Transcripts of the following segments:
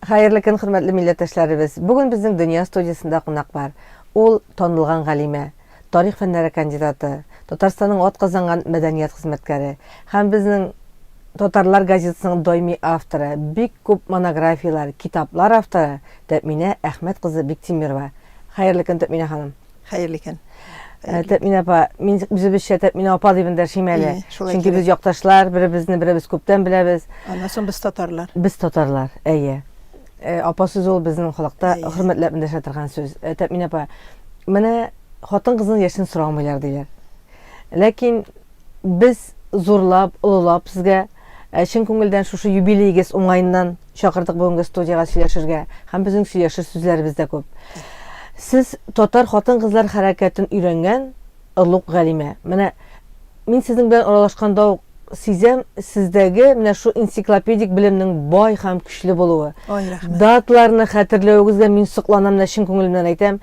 Hayırlı kün, hürmetli milletteşlerimiz. Bugün bizim Dünya Stüdyosu'nda konak var. Ol tanılgan galime, tarih fenleri kandidаты, Tatarstan'ın ot kazangan medeniyet hizmetkari, hem bizim Tatarlar gazetesinin doimi avtoru, bik köp monografiyalar, kitaplar avtoru, Təmine Ahmet kızı Biktimirova. Hayırlı kün Təmine hanım. Hayırlı kün. Təmine apa, bizi bir şey Təmine apa deyip derşimeli. Çünkü biz yoktaşlar, birimiz köpten bilebiz. Ondan sonra biz Tatarlar. Biz Tatarlar, iyi. Apa söz ol bizning xalqda hurmatlarni yaşatırgan söz. Təmine apa, mene xotin kızın yaşını soramaylar deyler. Lakin biz zorlap, ululap sizge şin көңелдән şuşu юбилейгез уңайыннан чакырдык бүгенге студияга сөйләшергә. Һәм безнең сөйләшер сүзләребез дә күп. Сез татар хатын-кызлар хәрәкәтен өйрәнгән олуг галиме. Менә мин сезнең белән аралашканда ук сизәм сездәге менә шу энциклопедик белемнең бай һәм көчле булуы. Датларны хәтерләвегезгә мин сокланам, менә шин күңелемнән әйтәм.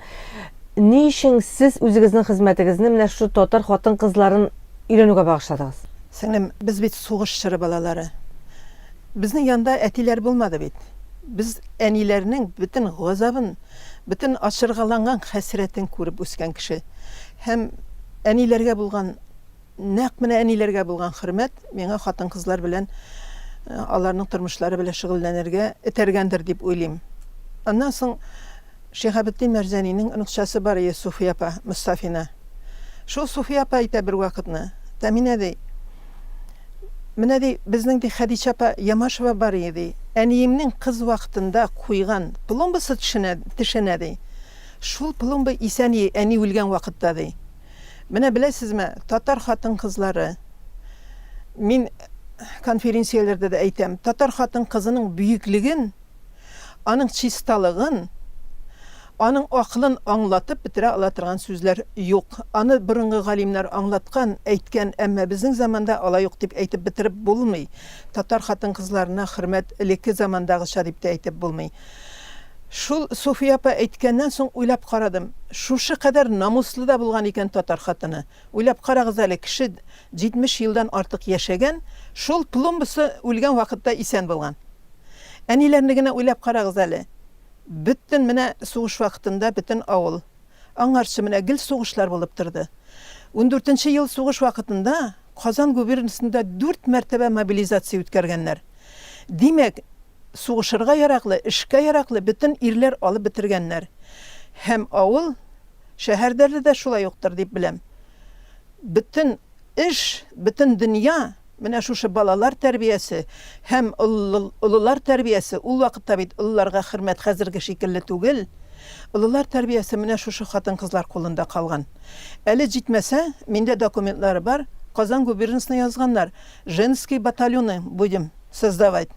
Ни өчен сез үзегезнең хезмәтегезне менә шу татар хатын-кызларын өйрәнүгә багышладыгыз? Сеңнем, biz bit soğuş çırı balaları. Bizning yanında etiler bulmadı bit. Biz enilerinin bütün gazabın, bütün aşırgalangan hasretin ko'rib o'sgan kishi. Hem enilerge bulgan, naq mine enilerge bulgan hürmet, mena xатын kızlar bilen alarning turmushlari bilan shug'ullanirga etergandir deb o'ylayman. Ondan so'ng Shehabuddin Marzanining unuqchasi bor edi, Sufiya apa, Mustafina. Shu Sufiya apa ayta bir vaqtni, Təmine dey, Mine dey, bizning dey Xadicha apa Yamasheva bar edi. Eniyimning qiz vaqtında qo'ygan plombasi tishine dey. Shul plomba isani eni o'lgan vaqtda dey. Mine bilasizmi, Tatar xатын qizlari, men konferensiyalarda da aytam, Tatar xатын qizining buyukligin, onun çistalığın, onun aqlın anlatıp bitire alatırgan sözler yok. Anı burunғы galimler anlatkan, aytkan, ama bizim zamanda ala yok deyip aytip bitirip bulmay. Tatar xатын kızlarına hürmet eleki zamandagıça deyip de aytip bulmay. Şul Sufiya apa aytkandan soň uylap qaradım. Şuşu kadar namuslu da bulgan eken Tatar xatıны. Uylap qaragız әле, kişi 70 yıldan artık yaşagan, şul plombası ölgen vaqtda isen bulgan. Anilerine uylap qaragız әле. Bütün mine soğuş vaktinde bütün avul. Angarşı mine gil soğuşlar bulup durdu. 14. yıl soğuş vaktinde Kazan gubernasında 4 mertebe mobilizasiya ötkergenler. Demek soğuşırga yaraklı, işke yaraklı bütün irler alıp bitirgenler. Hem avul, şehirlerde de şulay yoktur deyip bilem. Bütün iş, bütün dünya, mine şu balalar terbiyesi, hem ulular terbiyesi, ul vakitte bit ulularga hürmet hazırgı şekilli tugil, ulular terbiyesi mine şu xатын kızlar kolunda kalgan. Eli jitmese, minde dokumentları var, Kazan gubernasına yazganlar, Женский batalyonu budum создавать.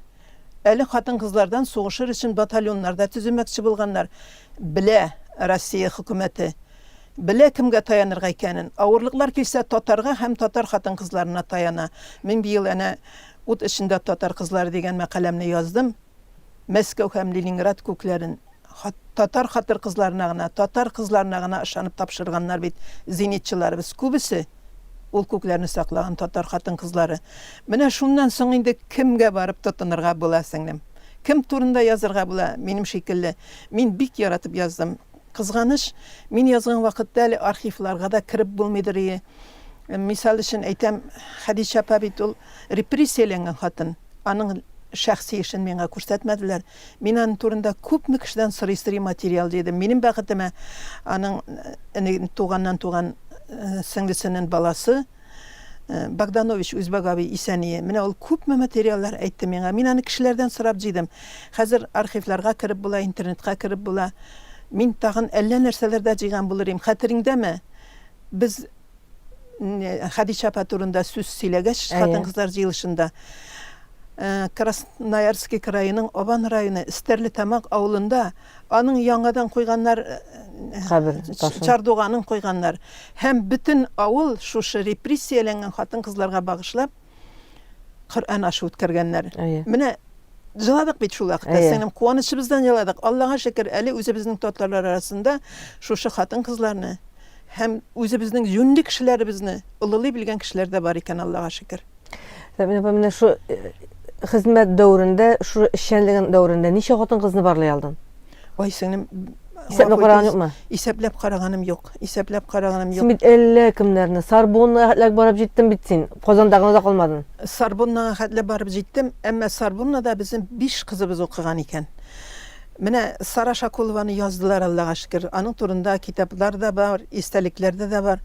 Eli xатын kızlardan soğuşur için batalyonlarda tüzülmekçi bulganlar. Bile Россия hükümeti, bile kimge tayanırga ikanin. Ağırlıklar kelse Tatarga hem Tatar xатын kızlarına tayana. Men bir yıl ot içinde Tatar kızları degen makalemni yazdım. Moskva hem Leningrad köklerin Tatar xatır kızlarına, Tatar kızlarına ışanıp tapşırganlar bit zenitçiler biz kubisi. Ol köklerini saklagan Tatar xатын kızları. Mine şundan soň indi kimge barıp tutunurga bola singlim. Kim turunda yazırga bola benim şekilli. Men bik yaratıp yazdım. Kızganış, men yazgan vaqtda arxivlarga da kirip bulmaydır. Misal için aytam, Xadicha apa bit ol repressiyalangan xатын. Anın şahsi işin menge ko'rsatmadilar. Men anın turunda köp mikishdan sırı material dedim. Menim baqitima anın tuğan singlisinin balası Bogdanovich Uzbek abi isaniye. Mine ol köp materiallar aytdı menge. Men anı kişilerden sırap jeydim. Hazır arxivlarga kirip bula, internetga kirip bula. Men tagın 50 nerselerde jeygan bulurim. Xatiringdami? Biz Xadicha apa turunda söz söylegeç xатын kızlar jyılışında Krasnoyarsk krayının Oban rayonu İsterli Tamak avulunda anın yangadan koyganlar Çardoğanın koyganlar. Hem bütün avul şu repressiyalangan xатын kızlarga bağışlap Kur'an aşı ötkergenler. Mine jaladık bit şu vaqtda. Senem kuvanışыбызdan jaladık. Allah'a şükür eli özümüzün Tatarlar arasında şu xатын kızlarını hem özümüzün yönlü kişilerimizni ılılı bilgen kişiler de var iken Allah'a şükür. Tabii şu хезмәт дәврендә, шу эшчәнлеген дәврендә ничә хатын-кызны барлый алдың? Ой, сеңнем, Исәпләп караган юкмы? Исәпләп караганым юк. Исәпләп караганым Син юк. бит әллә кемнәрне, Сорбоннага хәтләр барып җиттең бит син. Казандагына да калмадың. Сорбоннага хәтле барып җиттем, әмма Сорбоннада безнең 5 кызыбыз укыган икән. Менә Сара Шакулованы яздылар, Аллага шөкер. Аның турында китаплар да бар, истәлекләрдә дә бар.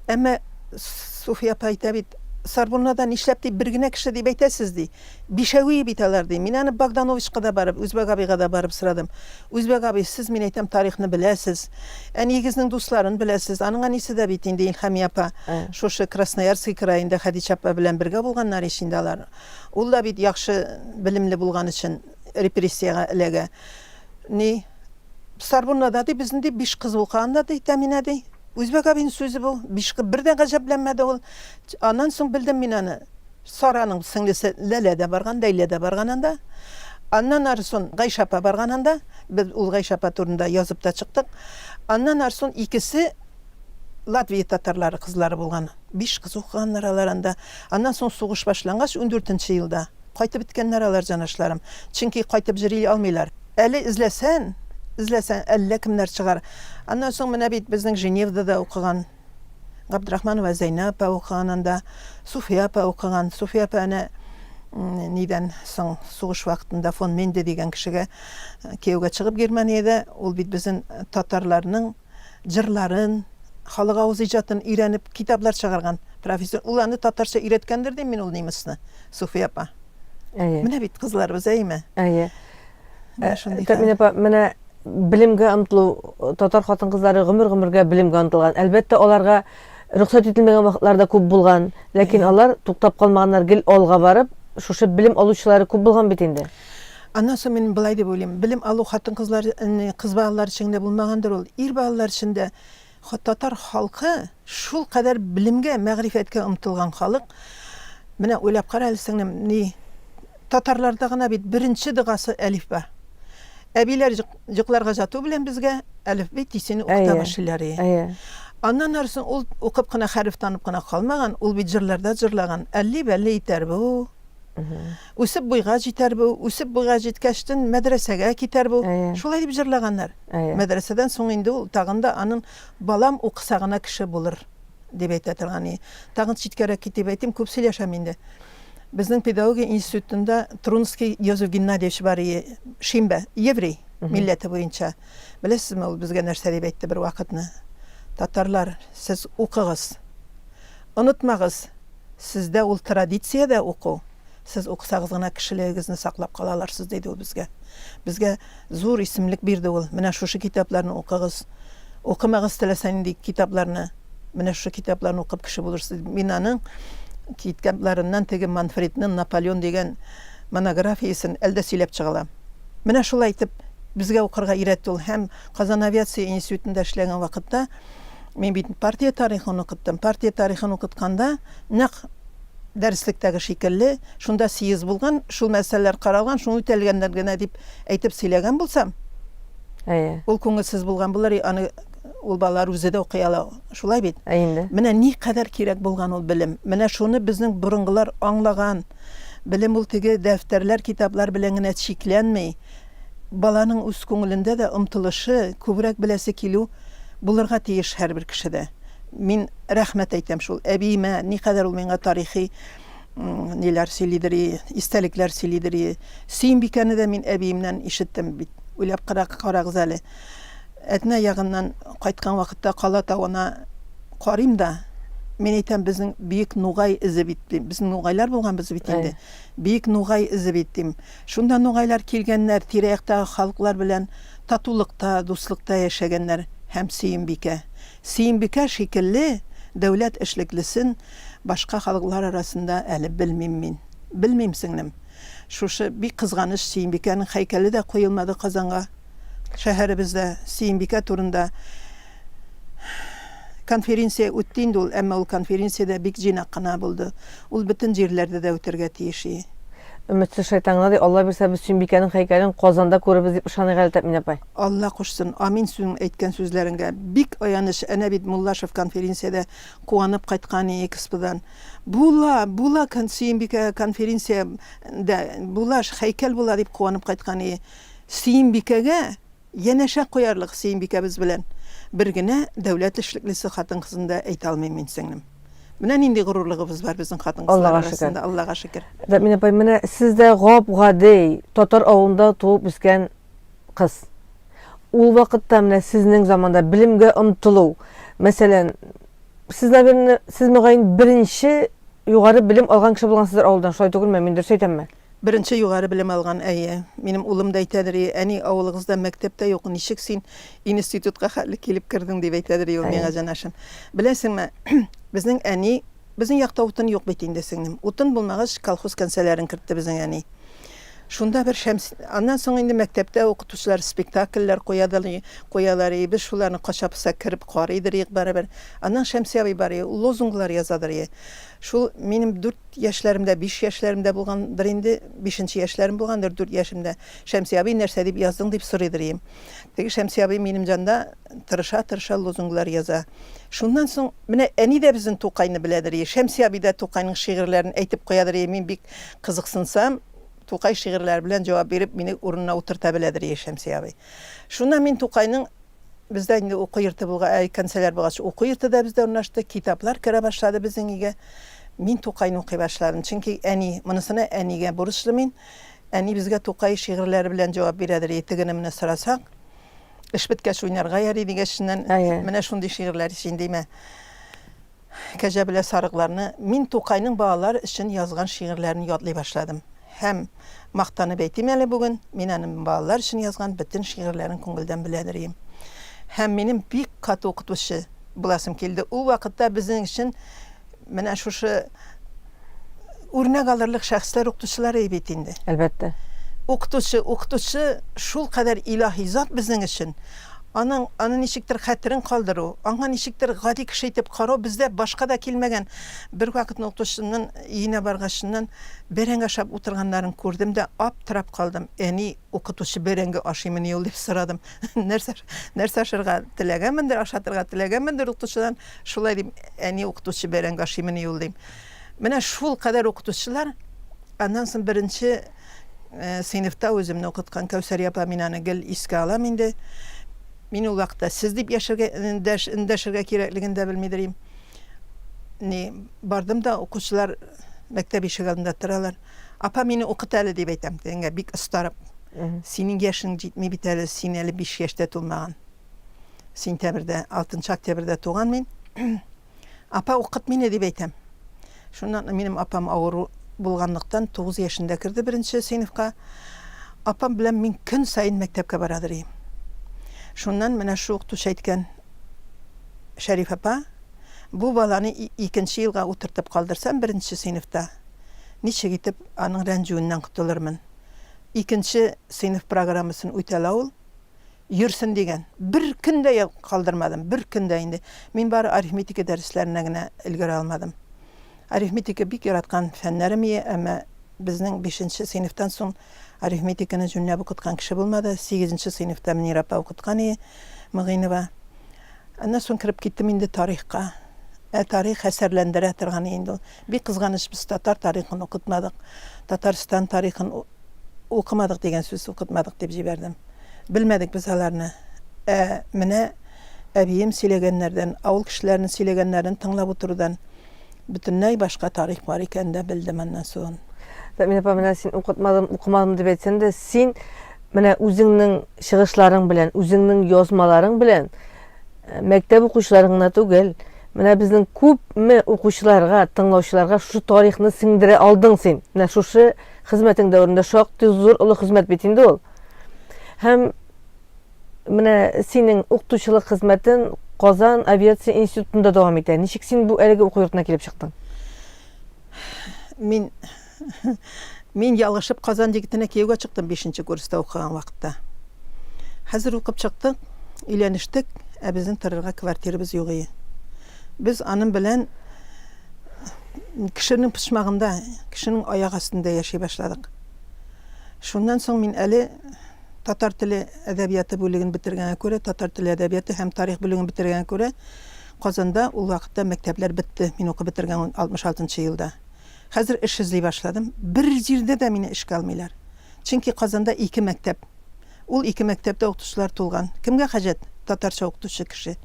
Әмма Суфия апа әйтә бит, Сорбоннада нишләп ди бер генә кеше дип әйтәсез ди. Бишәви бит алар ди. Мин аны Богдановичка да барып, Үзбәк абыйга да барып сорадым. Үзбәк абый, сез, мин әйтәм, тарихны беләсез. Әнигезнең дусларын беләсез. Аның әнисе дә бит инде Илһами апа. Шушы Красноярский краенда Хәдичә апа белән бергә булганнар ишинде алар. Ул да бит яхшы белемле булган өчен репрессиягә эләгә. Ни Сорбоннада ди безнең ди 5 кыз укыган да ди, Тәминә ди. Үзбәк абыйның сүзе бу. 5 кыз бердән гаҗәпләнмәде ул. Аннан соң белдем мин аны. Сараның сеңлесе Ләлә дә барган, Ләйлә дә барган анда. Аннан арсын Гайша апа барган анда. Без ул Гайша апа турында язып та чыктык. Аннан арсын икесе Латвия татарлары кызлары булган. 5 кыз укыганнар алар анда. Аннан соң сугыш башлангач 14нче елда кайтып биткәннәр алар җанашларым. Чөнки кайтып җыри алмыйлар. Әле изләсән әллә кемнәр чыгар. Аннан соң менә бит безнең Женевада да укыган Габдрахманова Зәйнәп апа укыган анда, Суфия апа укыган. Суфия апа аны нидән соң сугыш вакытында фон Менде дигән кешегә кияүгә чыгып Германиядә, ул бит безнең татарларның җырларын, халык авыз иҗатын өйрәнеп китаплар чыгарган профессор. Ул аны татарча өйрәткәндер ди мин ул немецны. Суфия апа. Менә бит кызларыбыз әйме? Тәминә апа, менә билимгә омтылу, татар хатын-кызлары гомер-гомергә билимгә омтылган. Әлбәттә, аларга рөхсәт ителмәгән вакытларда күп булган, ләкин алар туктап калмаганнар, гел алга барып, шушы билим алучылары күп булган бит инде. Аннан соң мин былай дип уйлыйм, билим алу хатын-кызлар, кыз балалар өчен булмагандыр ул. Ир балалар өчен дә татар халкы шул кадәр билимгә, мәгърифәткә омтылган халык. Менә уйлап кара әле сеңнем, ни татарларда гына бит беренче дигасы әлиф бар. Әбиләр җыкларга жату белән безгә әлиф бит тисене укыта башлыйлар. Аннан арсын ул укып кына хәреф танып кына калмаган, ул бит җырларда җырлаган. Әлли-бәлли итәр бу. Үсеп буйга җитәр бу, үсеп буйга җиткәчтен мәдрәсәгә китәр бу. Шулай дип җырлаганнар. Мәдрәсәдән соң инде ул тагында аның балам укыса гына кеше булыр дип әйтә торган. Тагын читкәрәк китеп әйтим, күп сөйләшәм инде. Безнең педагогия институтында Трунский Йозеф Геннадьевич бар, Шимбә, еврей милләте буенча. Беләсезме, ул безгә нәрсә дип әйтте бер вакытны? Татарлар, сез укыгыз. Онытмагыз, сездә ул традициядә уку. Сез укысагыз гына кешелегегезне саклап калаларсыз диде ул безгә. Безгә зур исемлек бирде ул. Менә шушы китапларны укыгыз. Укымагыз теләсәң инде китапларны. Менә шушы китапларны укып кеше булырсыз. Мин аның китапларыннан теге Манфредның Наполеон дигән монографиясын әлдә сөйләп чыгалам. Менә шулай итеп безгә укырга өйрәтте ул. Һәм Казан авиация институтында эшләгән вакытта мин бит партия тарихын укыттым. Партия тарихын укытканда нәкъ дәреслектәге шикелле, шунда съезд булган, шул мәсьәләләр каралган, шуны үтәлгәннәр генә дип әйтеп сөйләгән булсам. Ул күңелсез булган булар, аны ул балалар үзе дә укый ала. Шулай бит. Менә ни кадәр кирәк булган ул белем. Менә шуны безнең бурынгылар аңлаган. Белем ул теге дәфтәрләр, китаплар белән генә чикләнмәй, баланың үз күңелендә дә омтылышы, күбрәк беләсе килү булырга тиеш һәрбер кешедә. Мин рәхмәт әйтәм шул әбиемә, ни кадәр ул миңа тарихи ниләр сөйлидер, истәлекләр сөйлидер. Сөембикәне дә мин әбиемнән ишеттем бит. Уйлап карагыз әле. Әтнә ягыннан кайткан вакытта Кала тауына карыйм да, мен әйтәм, безнең бийек нугай изе бит. Безнең нугайлар булган без бит инде. Бийек нугай изе бит. Шунда нугайлар килгәннәр, тирә-яктагы халыклар белән татулыкта, дуслыкта яшәгәннәр һәм Сөембикә. Сөембикә шикелле дәүләт эшлеклесен башка халыклар арасында әле белмим мин. Белмим сеңнем. Шушы бик кызганыч, Сөембикәнең һәйкәле дә куелмады Казанга. Шәһәребездә Сөембикә турында конференция үтте инде ул, әмма ул конференциядә бик җыйнак кына булды. Ул бөтен җирләрдә дә үтәргә тиеш. Ümitsiz шайтанга ди Алла бирсә без Сөембикәнең һәйкәлен Казанда күребез дип ышаныйк әле Тәмин апай. Алла кушсын, амин сүзең әйткән сүзләреңгә. Бик аяныч, әнә бит Муллашев конференциядә куанып кайткан эксподан. Була Сөембикә конференциядә була һәйкәл була дип куанып кайткан. Сөембикәгә янәшә куярлык Сөембикәбез белән бер генә дәүләт эшлеклесе хатын-кызында әйтә алмыйм мин сеңнем. Менә нинди горурлыгыбыз бар безнең хатын-кызлар арасында, Аллага шөкер. Тәмин апай, менә сез дә гади татар авылында туып үскән кыз. Ул вакытта менә сезнең заманда билимгә омтылу, мәсәлән, сез мөгаен беренче югары билим алган кеше булгансыздыр авылдан, шулай түгелме? Миндер сөйтәмме? Беренче югары белем алган әйе. Минем улым да әйтәдер, әни авылыгызда мәктәптә юк, ничек син институтка хәтле килеп кирдең дип әйтәдер ул миңа җанашым. Беләсеңме, безнең әни, безнең якта утын юк бит инде сеңнем. Утын булмагач колхоз кәнсәләрен кертте безнең әни. Шунда бер аннан соң инде мәктәптә укытучылар спектакльләр куялар, без шуларны качапса кирип карыйдыр барыбер. Аннан Шәмси абый бар, лозунглар язадыр. Шул минем 4 яшьләремдә, 5 яшьләремдә булгандыр инде, 5нче яшьләрем булгандыр 4 яшемдә. Шәмси абый нәрсә дип яздың дип сорыйдыр. Теге Шәмси абый минем җанда тырыша лозунглар яза. Шуннан соң менә әни дә безнең Тукайны беләдер. Шәмси абый да Тукайның шигырьләрен әйтеп куядыр. Мин бик кызыксынсам, Тукай шигырьләр белән җавап биреп, мине урынына утырта беләдер Шәмси абый. Шуннан мин Тукайның бездә инде уку йорты булган, кәнсәләр булгач, уку йортыда бездә урнашты, китаплар керә башлады безнең өйгә. Мин Тукайны укый башладым. Чөнки әни, монысына әнигә бурычлы мин. Әни безгә Тукай шигырьләре белән җавап бирәдер. Тегене менә сорасак, эш беткәч уйнарга ярый дигәчнән, менә шундый шигырьләр җиндеме. Кәҗә белә сарыкларны мин Тукайның балалар өчен язган шигырьләрен ятлый башладым. Һәм мактанып әйтим әле бүген, мин аның балалар өчен язган бөтен шигырьләрен күңелдән беләдер. Һәм минем бик каты укытучы буласым килде. Ул вакытта безнең өчен менә шушы үрнәк алырлык шәхесләр укытучылар бит инде. Әлбәттә. Укытучы шул кадәр илаһи зат безнең өчен. Аны ничектер хәтерен калдыру, аңа ничектер гади кеше итеп карау бездә башка да килмәгән. Бер вакытны укытучының өенә баргачыннан бәрәңге ашап утырганнарын күрдем дә аптырап калдым. Әни, укытучы бәрәңге ашыймын ул дип сорадым. Нәрсә ашарга теләгәнмендер, ашатырга теләгәнмендер укытучыдан. Шулай дип, әни, укытучы бәрәңге ашыймын ул дим. Менә шул кадәр укытучылар, аннан соң беренче сыйныфта үземне укыткан Кәүсәр апа, мин аны гел искә алам инде. Мин ул вакытта сез дип яшәргә кирәклеген дә белмидерим. Бардым да укучылар мәктәп ишеге алдында торалар. Апа, мине укыт әле дип әйтәм. Дигәнгә бик ыстарып. Синең яшең җитми бит әле, син әле 5 яшьтә тулмаган. Сентябрьдә, 6 октябрьдә туган мин. Апа, укыт мине дип әйтәм. Шуннан минем апам авыру булганлыктан 9 яшендә кирде беренче сыйныфка. Апам белән мин көн сайын мәктәпкә барадыр. Шуннан менә шу укытучы әйткән, Шәриф апа, бу баланы 2нче елга утыртып калдырсам беренче сыйныфта, ничек итеп аның рәнҗүеннән котылырмын? 2нче сыйныф программасын үтәлә ул, йөрсен дигән. Бер көн дә калдырмадым, бер көн дә инде. Мин бары арифметика дәресләренә генә өлгерә алмадым. Арифметика бик яраткан фәннәрем, әмма безнең 5нче сыйныфтан соң арифметиканы җүнләп укыткан кеше булмады. 8нче сыйныфта Мөнир апа укыткан Мөгыйнова. Аннан соң кирип киттем инде тарихка. Тарих әсәрләндерә торган инде. Бик кызганыч, без татар тарихын укытмадык. Татарстан тарихын укымадык дигән сүз укытмадык дип җибәрдем. Белмәдек без аларны. Менә әбием сөйләгәннәрдән, авыл кешеләренең сөйләгәннәрен тыңлап утырудан бөтенләй башка тарих бар икән дә белдем аннан соң. Тәмин апа, менә син укымадым дип әйтсәң дә, син менә үзеңнең чыгышларың белән, үзеңнең язмаларың белән мәктәп укучыларың гына түгел, менә безнең күпме укучыларга, тыңлаучыларга шушы тарихны сеңдерә алдың син. Менә шушы хезмәтең дәврендә шактый зур олы хезмәт бит инде ул. Һәм менә синең укытучылык хезмәтең Казан авиация институтында дәвам итә. Ничек син бу әлеге уку йортына килеп чыктың? Мин ялгышып Казан егетенә кияүгә чыктым 5нче курста укыган вакытта. Хәзер укып чыктык, өйләнештек, безнең торырга квартирабыз юк иде. Без аның белән кешенең пычмагында, кешенең аяк астында яши башладык. Шуннан соң мин әле татар теле әдәбияты бүлеген бетергәнгә күрә, татар теле әдәбияты һәм тарих бүлеген бетергәнгә күрә, Казанда ул вакытта мәктәпләр бетте. Мин укып бетергән 66 елда. Хәзер эш эзли башладым. Бер җирдә дә мине эшкә алмыйлар. Чөнки Казанда 2 мәктәп. Ул 2 мәктәптә укытучылар тулган. Кемгә хаҗәт? Татарча укытучы кеше.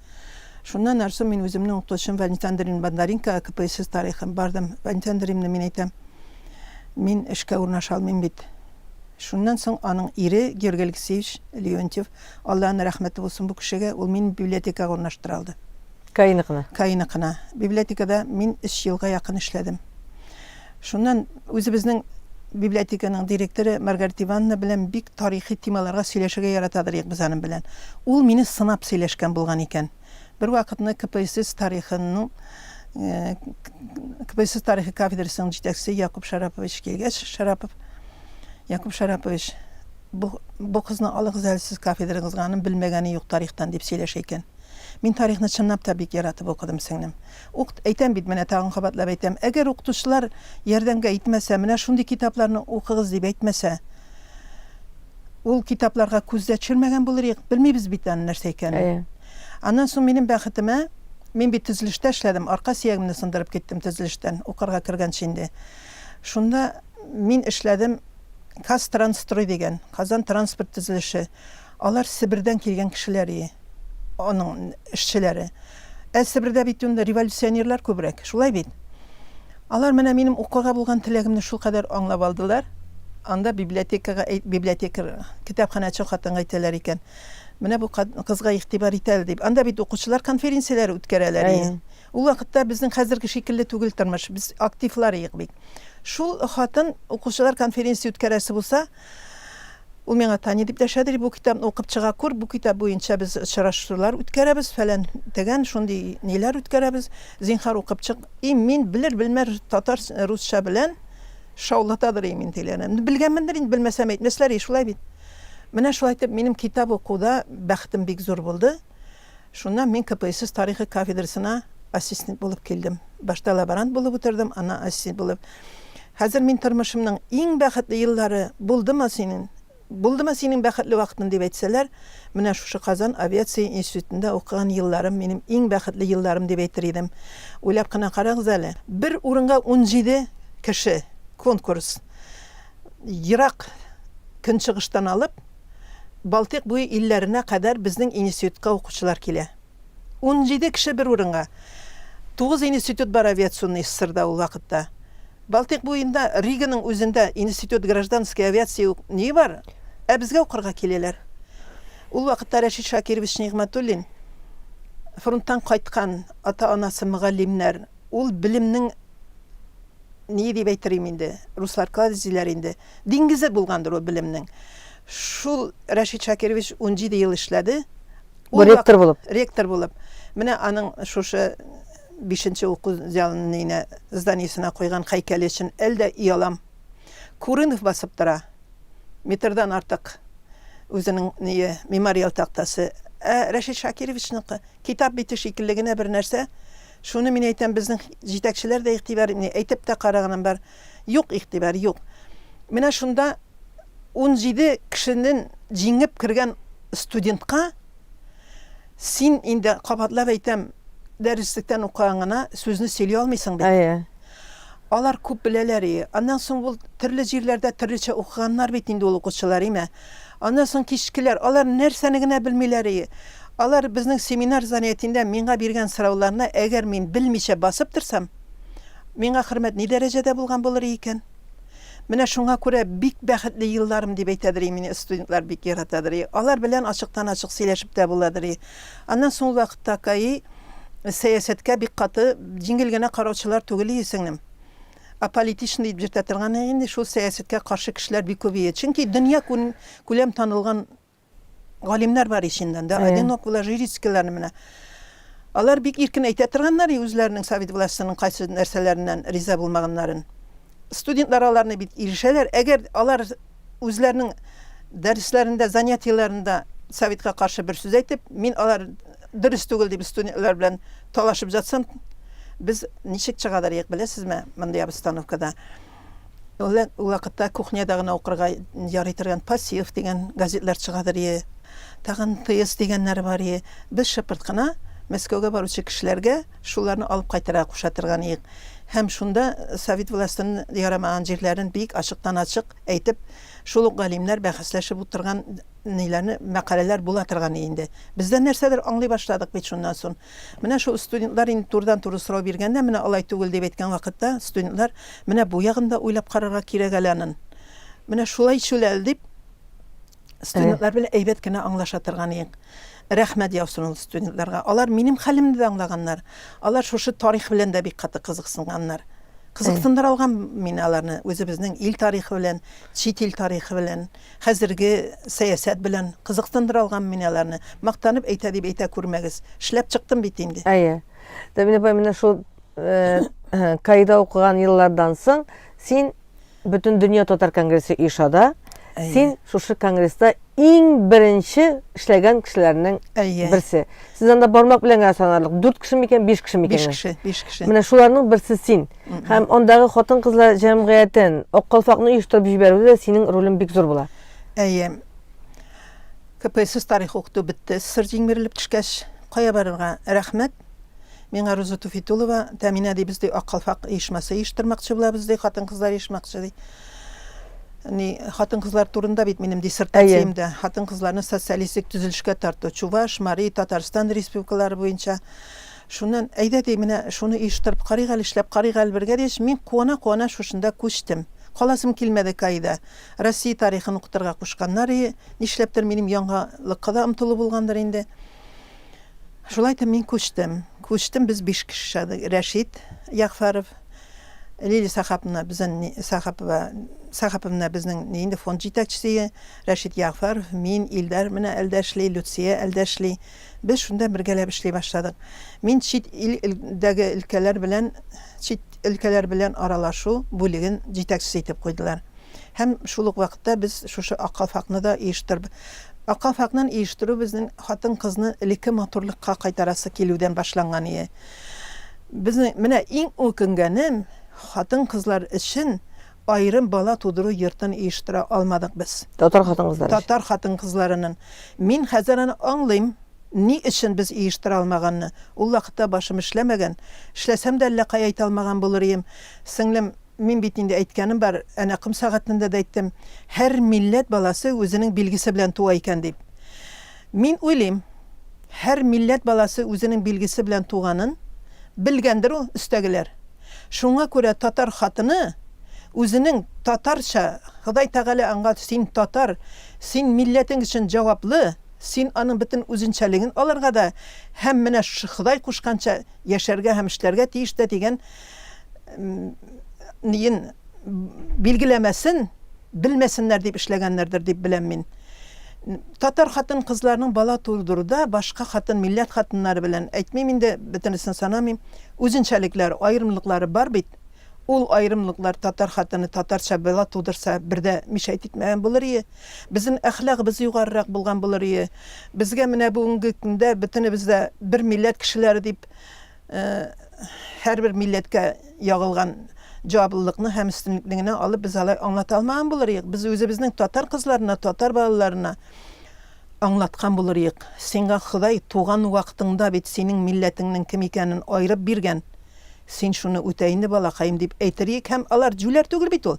Шуннан арсы мин үземнең укытучым Валентин Андреевна Бондаренко КПСС тарихын бардым. Валентин Андреевна мин әйтәм, мин эшкә урнаша алмыйм бит. Шуннан соң аның ире Георгий Алексеевич Леонтьев, Аллаһның рәхмәте булсын бу кешегә, ул мине библиотекага урнаштыра алды. Кайныкына. Библиотекада мин 3 елга якын эшләдем. Шуннан үзебезнең библиотеканың директоры Маргарита Ивановна белән бик тарихи темаларга сөйләшергә яратадыр без аның белән. Ул мине сынап сөйләшкән булган икән. Бер вакытны КПСС тарихының КПСС тарихы кафедрасының җитәкчесе Якуб Шарапович килгәч, Якуб Шарапович, бу кызны алыгыз әле сез кафедрагызга, аның белмәгәне юк тарихтан дип сөйләшә икән. Мин тарихны чынлап та бик яратып укыдым сеңнем. Әйтәм бит, менә тагын кабатлап әйтәм, әгәр укытучылар ярдәмгә итмәсә, менә шундый китапларны укыгыз дип әйтмәсә, ул китапларга күздә төшермәгән булыр идек, белмибез бит аны нәрсә икәнен. Аннан соң минем бәхетемә, мин бит төзелештә эшләдем, арка сөягемне сындырып киттем төзелештән, укырга кергәнче инде. Шунда мин эшләдем Казтранстрой дигән, Казан транспорт төзелеше. Алар Сибирдән килгән кешеләр иде. Аның эшчеләре. Сибирдә бит инде революционерлар күбрәк, шулай бит. Алар менә минем укырга булган теләгемне шул кадәр аңлап алдылар. Анда библиотекар, китапханәче хатынга әйтәләр икән. Менә бу кызга игътибар итәл дип. Анда бит укучылар конференцияләре үткәрәләр иде. Ул вакытта безнең хәзерге шикелле түгел тормыш. Без активлар идек бит. Шул хатын укучылар конференция үткәрәсе булса, ул миңа Таня дип дәшәдер, бу китапны укып чыга күр, бу китап буенча без очраштырулар үткәрәбез, фәлән дигән шундый ниләр үткәрәбез, зинһар укып чык. Мин белер-белмәр татар русча белән шаулатадыр мин теләнем. Белгәнмендер инде, белмәсәм әйтмәсләр, шулай бит. Менә шулай итеп минем китап укуда бәхтем бик зур булды. Шуннан мин КПСС тарихы кафедрасына ассистент булып килдем. Башта лаборант булып утырдым, ана ассистент булып. Хәзер мин тормышымның иң бәхетле еллары булдымы синең бәхетле вакытың дип әйтсәләр, менә шушы Казан авиация институтында укыган елларым минем иң бәхетле елларым дип әйтер идем. Уйлап кына карагыз әле. Бер урынга 17 кеше конкурс. Ерак көнчыгыштан алып, Балтык буе илләренә кадәр безнең институтка укучылар килә. 17 кеше бер урынга. 9 институт бар авиационный СССРда ул вакытта. Балтык буенда Риганың үзендә институт гражданской авиация не бар, безгә укырга киләләр. Ул вакытта Рәшит Шакирович Нигъмәтуллин фронттан кайткан ата-анасы мөгаллимнәр, ул билемнең ни дип әйтергә инде, руслар кладезиләр инде, диңгезе булгандыр ул билемнең. Шул Рәшит Шакирович 17 ел эшләде. Ул ректор булып. Менә аның шушы 5-нче уку залына зданиесына койган һәйкәле өчен әлдә иялам. Курынов басып тора. Метрдан артык үзенең мемориал тактасы. Рәшит Шакировичныкы китап бите шикеллегенә бер нәрсә. Шуны мин әйтәм, безнең җитәкчеләр дә игътибар әйтеп тә караганым бар. Юк игътибар, юк. Менә шунда 17 кешенең җиңеп кергән студентка син инде кабатлап әйтәм, дәреслектән укыганда сүзне сөйли алмыйсың бит. Алар күп беләләр. Аннан соң ул төрле җирләрдә төрлечә укыганнар бит инде ул укучылар име. Аннан соң кичкеләр, алар нәрсәне генә белмиләр. Алар безнең семинар занятиендә миңа биргән сорауларны әгәр мин белмичә басып торсам, миңа хөрмәт ни дәрәҗәдә булган булыр икән? Менә шуңа күрә бик бәхетле елларым дип әйтәдер мине студентлар бик яратадыр. Алар белән ачыктан-ачык сөйләшеп тә буладыр. Аннан соң вакытта сәясәткә бик каты җиңел генә караучылар түгел исеңнем. Аполитичный дип җиртә торган инде шул сәясәткә каршы кешеләр бик күбәя. Чөнки дөнья күләм танылган галимнәр бар ишендә. Одинок Жирицкийләрне менә. Алар бик иркен әйтә торганнар үзләренең совет властының кайсы нәрсәләреннән риза булмаганнарын. Студентлар аларны бит ирешәләр. Әгәр алар үзләренең дәресләрендә, занятияләрендә советка каршы бер сүз әйтеп, мин алар дөрес түгел дип студентлар белән талашып жатсам, без ничек чыгадыр ек беләсезме, мондай обстановкада. Ул вакытта кухняда гына укырга ярый торган пассив дигән газетлар чыгадыр. Тагын ТС дигәннәр бар. Без шыпырт кына Мәскәүгә баручы кешеләргә шуларны алып кайтырга куша торган идек. Һәм шунда Совет властының ярамаган җирләрен бик ачыктан-ачык әйтеп, шул ук галимнәр бәхәсләшеп утырган ниләрне, мәкаләләр була торган инде. Бездә нәрсәдер аңлый башладык бит шуннан соң. Менә шул студентлар инде турыдан-туры сорау биргәндә, менә алай түгел дип әйткән вакытта, студентлар менә бу ягында уйлап карарга кирәк әле анын. Менә шулай шулай дип студентлар белән әйбәт кенә аңлаша торган идек. Рәхмәт яусын ул студентларга. Алар минем хәлемне дә аңлаганнар. Алар шушы тарих белән дә бик каты кызыксынганнар. Кызыктындыр алган мин аларны үзебезнең ил тарихы белән, чит ил тарихы белән, хәзерге сәясәт белән кызыктындыр алган мин аларны. Мактанып әйтә дип әйтә күрмәгез. Эшләп чыктым бит инде. Әйе. Дәминә апа, менә шул Кайда укыган еллардан соң син бөтен дөнья татар конгрессы ишада, син шушы конгресста иң беренче эшләгән кешеләрнең берсе. Сез анда бармак белән генә санарлык 4 кеше микән, 5 кеше микән? 5 кеше. Менә шуларның берсе син. Һәм андагы хатын-кызлар җәмгыятен Ак калфакны оештырып җибәрүдә синең ролең бик зур була. Әйе. КПСС тарих укыту бетте. Сыр җиңмерелеп төшкәч, кая барырга? Рәхмәт. Миңа Роза Туфитулова тәминә ди, бездә Ак калфак оешмасы оештырмакчы була, бездә хатын-кызлар оешмакчы ди. Хатын-кызлар турында бит минем диссертациямда хатын-кызларны социалистик төзелешкә тарту, Чуваш, Мари, Татарстан республикалары буенча. Шуннан әйдә ди, менә шуны оештырып карыйк әле, эшләп карыйк әле бергә диш, мин куана шушында күчтем. Каласым килмәде Кайда. Россия тарихын укытырга кушканнар, нишләптер минем яңалыкка да омтылу булгандыр инде. Шулай да мин күчтем. Күчтем, без 5 кеше, Рәшит Ягъфаров, Лили Сахаповна, Сахаповна безнең инде фонд җитәкчесе, Рәшит Ягъфаров, мин, Илдар менә әлдәшли, Люция әлдәшли. Без шунда бергәләп эшли башладык. Мин чит илдәге өлкәләр белән аралашу бүлеген җитәкчесе итеп куйдылар. Һәм шул ук вакытта без шушы Ак калфакны да оештырып, Ак калфакны оештыру безнең хатын-кызны элекке матурлыкка кайтарасы килүдән башланган иде. Безнең менә иң үкенгәнем, хатын-кызлар өчен айрым бала тудыру йортын оештыра алмадык без. Татар хатын-кызлары. Татар хатын-кызларының. Мин хәзер аны аңлыйм, ни өчен без оештыра алмаганны. Ул вакытта башым эшләмәгән. Эшләсәм дә әллә кая әйтә алмаган булыр идем. Сеңлем, мин бит инде әйткәнем бар, әнә кым сәгатендә дә әйттем. Һәр милләт баласы үзенең билгесе белән туа икән дип. Мин уйлыйм, һәр милләт баласы үзенең билгесе белән туганын белгәндер ул өстәгеләр. Шуңа күрә татар хатыны үзенең татарча, Ходай Тәгалә аңа син татар, син милләтең өчен җаваплы, син аның бөтен үзенчәлеген алырга да һәм менә Ходай кушканча яшәргә һәм эшләргә тиеш тә дигән ниен билгеләмәсен, белмәсеннәр дип эшләгәннәрдер дип беләм мин. Татар хатын-кызларның бала тудыруда башка хатын милләт хатыннары белән әйтмим инде, бөтенесен санамыйм. Үзенчәлекләр, аерымлыклары бар бит. Ул аерымлыклар татар хатыны татарча бала тудырса, бердә мишәйт итмәгән булыр иде. Безнең әхлагыбыз югарырак булган булыр иде. Безгә менә бүгенге көндә бөтенебездә бер милләт кешеләре дип һәрбер милләткә ягылган җаваплылыкны һәм өстенлекне алып без алай аңлата алмаган булыр идек. Без үзебезнең татар кызларына, татар балаларына аңлаткан булыр идек. Сиңа Ходай туган вакытыңда бит синең милләтеңнең кем икәнен айырып биргән. Син шуны үтә инде балакаем дип әйтер идек, һәм алар җүләр түгел бит ул.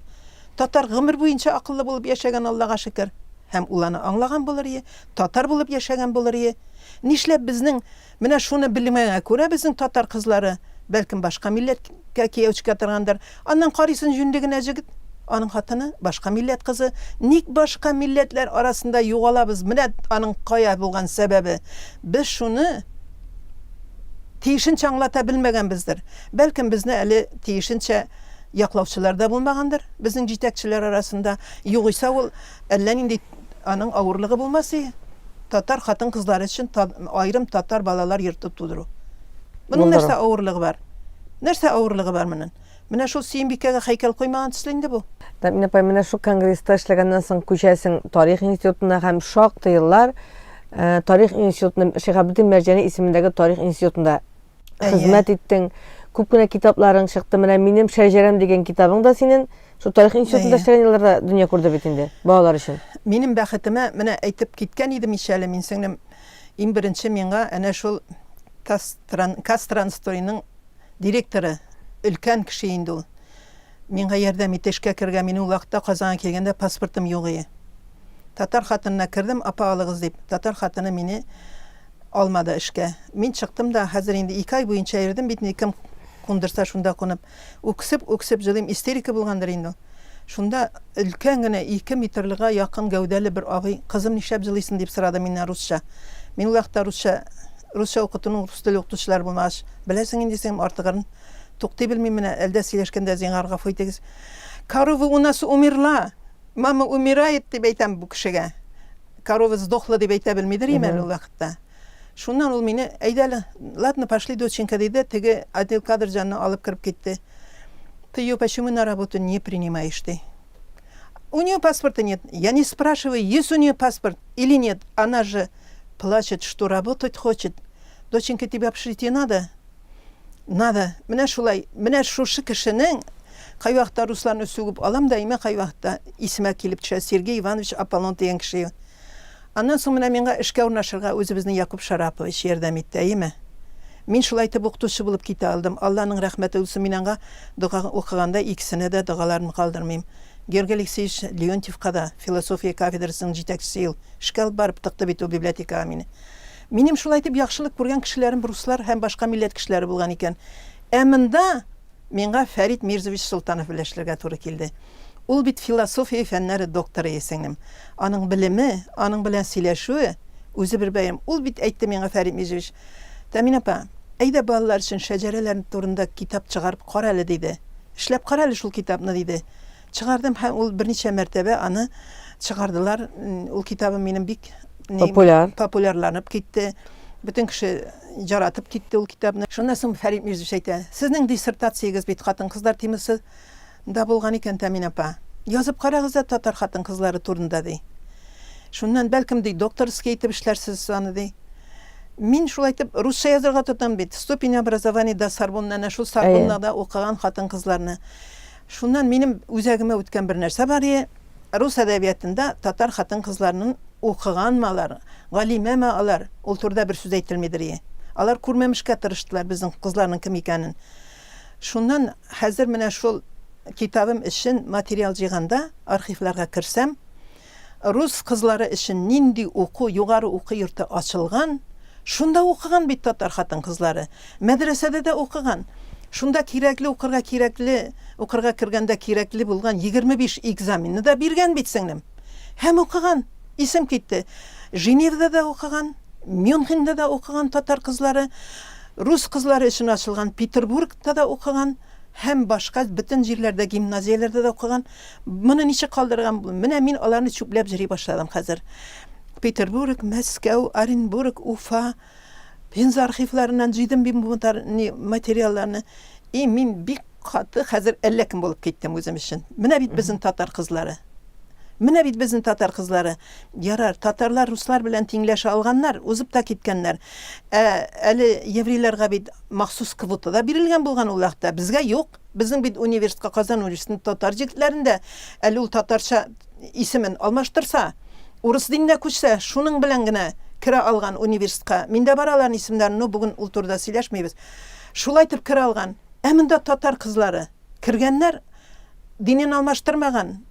Татар гомер буенча акыллы булып яшәгән, Аллага шөкер. Һәм ул аны аңлаган булыр иде, татар булып яшәгән булыр иде. Нишләп безнең менә шуны белмәгәнгә күрә безнең татар кызлары бәлкем башка милләткә кияүчкә торгандыр. Аннан карыйсын җүндегенә җигит, аның хатыны башка милләт кызы. Ник башка милләтләр арасында югалабыз? Менә аның кая булган сәбәбе. Без шуны тиешенчә аңлата белмәгәнбездер. Бәлкем безне әле тиешенчә яклаучылар да булмагандыр. Безнең җитәкчеләр арасында югыйса ул әллә нинди аның авырлыгы булмасы. Татар хатын-кызлар өчен айрым татар балалар йөртеп тудыру. Моның нәрсә авырлыгы бар? Нәрсә авырлыгы бар моның? Менә шул Сөембикәгә һәйкәл куймаган төсле инде бу. Тәминә апа, менә шул конгресста эшләгәннән соң күчәсең тарих институтына һәм шактый еллар тарих институтында, Шиһабетдин Мәрҗани исемендәге тарих институтында хезмәт иттең. Күп кенә китапларың чыкты. Менә минем Шәҗәрәм дигән китабың да синең Шу тарих институтында эшләгән елларда дөнья күрде бит инде балалар өчен. Минем бәхетемә менә әйтеп киткән идем ишәле мин сеңлем. Иң беренче миңа әнә шул Кастранстойның директоры өлкән кеше инде ул. Миңа ярдәм итешкә кергән, мин ул вакытта Казанга килгәндә паспортым юк иде. Татар хатынына кердем, апа алыгыз дип. Татар хатыны мине алмады эшкә. Мин чыктым да хәзер инде 2 ай буенча йөрдем бит, кем кундырса шунда кунып. Үксеп җылым, истерика булгандыр инде. Шунда өлкән генә 2 метрлыга якын гәүдәле бер абый, кызым нишләп җылыйсың дип сорады миннән русча. Мин ул вакытта русча укытуның рус теле укытучылар булмагач, беләсең инде сен артыгын туктый белмим менә әлдә сөйләшкәндә зиңар гафу итегез. Корова у нас умерла. Мама умирает дип әйтәм бу кешегә. Корова сдохла дип әйтә белмидер имән ул вакытта. Шуннан ул мине әйдәле, ладно, пошли доченька диде, теге отдел кадр җанны алып кирип китте. Ты ее почему на работу не принимаешь ты? У нее паспорта нет. Я не спрашиваю, есть у нее паспорт или нет. Она же плачет, что работать хочет. Доченька, тебе общежитие надо? Надо. Менә шулай. Менә шушы кешенең кай вакытта русларны сүгеп алам да, имә кай вакытта исемә килеп төшә Сергей Иванович Аполлон дигән кеше. Аннан соң менә миңа эшкә урнашырга үзебезнең Якуб Шарапович ярдәм итте, әйеме? Мин шулай итеп укытучы булып китә алдым. Алланың рәхмәте булсын, мин аңа дуга укыганда икесенә дә дугаларны калдырмыйм. Георгий Алексеевич Леонтьевка да философия кафедрасының җитәкчесе ел. Эшкә барып тыкты бит ул библиотекага мине. Минем шулай итеп яхшылык күргән кешеләрем руслар һәм башка милләт кешеләре булган икән. Ә монда миңа Фәрит Мирзович Султанов белән эшләргә туры килде. Ул бит философия фәннәре докторы исәңнем. Аның белеме, аның белән сөйләшүе үзе бер бәйрәм. Ул бит әйтте миңа Фәрит Мирзович. Тәмин апа, әйдә балалар өчен шәҗәрәләр турында китап чыгарып кара әле диде. Эшләп кара әле шул китапны диде. Чыгардым һәм ул берничә мәртәбә аны чыгардылар. Ул китабым минем бик популярланып китте. Бөтен кеше жаратып китте ул китапны. Шуннан соң Фәрит Мирзович әйтә, сезнең диссертациягыз бит хатын-кызлар темасы да булган икән, Тәмин апа. Язып карагыз да татар хатын-кызлары турында ди. Шуннан бәлкем ди докторский итеп эшләрсез аны ди. Мин шулай итеп русча язарга тотам бит. Ступень образования да Сорбоннан, шул Сорбоннада укыган хатын-кызларны. Шуннан минем үзәгемә үткән бер нәрсә бар иде. Рус әдәбиятында татар хатын-кызларның укыганмалар, галимәмәләр, ул турда бер сүз әйтелмидер иде. Алар күрмәмешкә тырыштылар безнең кызларның кем икәнен. Шуннан хәзер менә шул китабым өчен материал җыйганда, архивларга кирсәм, рус кызлары өчен нинди уку, югары уку йорты ачылган, шунда укыган бит татар хатын-кызлары. Мәдрәсәдә дә укыган. Шунда кирәкле укырга кергәндә кирәкле булган 25 экзаменны да биргән бит сеңлем. Һәм укыган. Исем китте. Женевада да укыган, Мюнхендә да укыган татар кызлары, рус кызлары өчен ачылган Петербургта да укыган, һәм башка бөтен җирләрдә гимназияләрдә да укыган. Моны ничек калдырган? Менә мин аларны чүпләп җыри башладым хәзер. Петербург, Мәскәү, Оренбург, Уфа, Пенза архивларыннан җыйдым материалларны. Мин бик каты хәзер әллә кем булып киттем үзем өчен. Менә бит безнең татар кызлары. Менә бит безнең татар кызлары. Ярар, татарлар руслар белән тиңләшә алганнар, узып та киткәннәр. Әле еврейларга бит махсус квота да бирелгән булган ул вакытта. Безгә юк. Безнең бит университетка, Казан университетының татар җегетләрендә әле ул татарча исемен алмаштырса, урыс диненә күчсә, шуның белән генә кирә алган университетка. Миндә бар аларның исемнәрен, бүген ул турда сөйләшмәйбез. Шулай итеп кирә алган. Ә монда татар кызлары кергәннәр, динен алмаштырмаган.